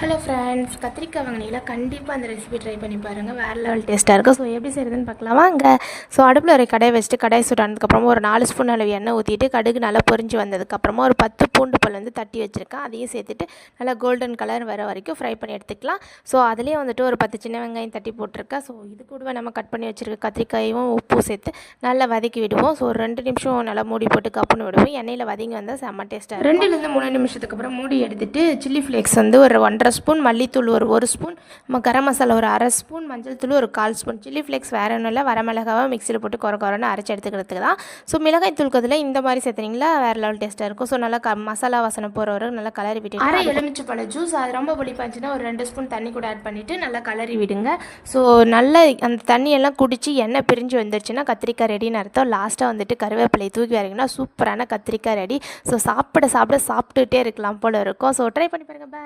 Hello friends, கத்திரிக்காய் வாங்கினீங்களா? கண்டிப்பாக அந்த ரெசிபி ட்ரை பண்ணி பாருங்கள். வேறு லெவல் டேஸ்ட்டாக இருக்கும். ஸோ எப்படி செய்கிறதுன்னு பார்க்கலாம் வாங்க. ஸோ அடுப்பில் ஒரு கடாயை வச்சுட்டு கடாயை சூடானதுக்கப்புறமா ஒரு 4 ஸ்பூன் அளவு எண்ணெய் ஊற்றிட்டு கடுகு நல்லா பொரிஞ்சு வந்ததுக்கப்புறமா ஒரு 10 பூண்டு பல் தட்டி வச்சுருக்கேன். அதையும் சேர்த்துட்டு நல்லா கோல்டன் கலர் வர வரைக்கும் ஃப்ரை பண்ணி எடுத்துக்கலாம். ஸோ அதுலேயே ஒரு 10 சின்ன வெங்காயம் தட்டி போட்டிருக்கேன். ஸோ இது கூடவே நம்ம கட் பண்ணி வச்சுருக்க கத்திரிக்காயும் உப்பு சேர்த்து நல்லா வதக்கி விடுவோம். ஸோ 2 நிமிஷம் நல்லா மூடி போட்டு கப்புன்னு விடுவோம். எண்ணெயில் வதங்கி வந்தால் செம்ம டேஸ்ட்டாக இருக்கும். 2லேருந்து 3 நிமிஷத்துக்கு அப்புறம் மூடி எடுத்துட்டு சில்லி ஃப்ளேக்ஸ் ஒரு 1.5 ஸ்பூன், மல்லித்தூள் ஒரு ஸ்பூன், நம்ம கரம் மசாலா ஒரு 1/2 ஸ்பூன், மஞ்சள் தூள் ஒரு 1/4 ஸ்பூன். சில்லி ஃப்ளேக்ஸ் வேறு ஒன்றும் இல்லை, வரமிளகாவை மிக்சியில் போட்டு குறன்னு அரைச்சி எடுத்துக்கிறதுக்கு தான். ஸோ மிளகாய் தூள் கதில் இந்த மாதிரி சேர்த்துனீங்களா வேறு லெவல் டேஸ்ட்டாக இருக்கும். ஸோ நல்லா மசாலா வாசனை போகிற வரைக்கும் நல்லா கலரி விட்டு அரை எலுமிச்சை பழ ஜூஸ், அது ரொம்ப புளிப்பாச்சுன்னா ஒரு 2 ஸ்பூன் தண்ணி கூட ஆட் பண்ணிவிட்டு நல்லா கலரி விடுங்க. ஸோ நல்லா அந்த தண்ணியெல்லாம் குடித்து எண்ணெய் பிரிஞ்சு வந்துருச்சுன்னா கத்திரிக்காய் ரெடின்னு அர்த்தம். லாஸ்ட்டாக கருவேப்பிலை தூக்கி வரைங்கன்னா சூப்பரான கத்திரிக்காய் ரெடி. ஸோ சாப்பிட்டுட்டே இருக்கலாம் போல் இருக்கும். ஸோ ட்ரை பண்ணி பாருங்கள். பாய்.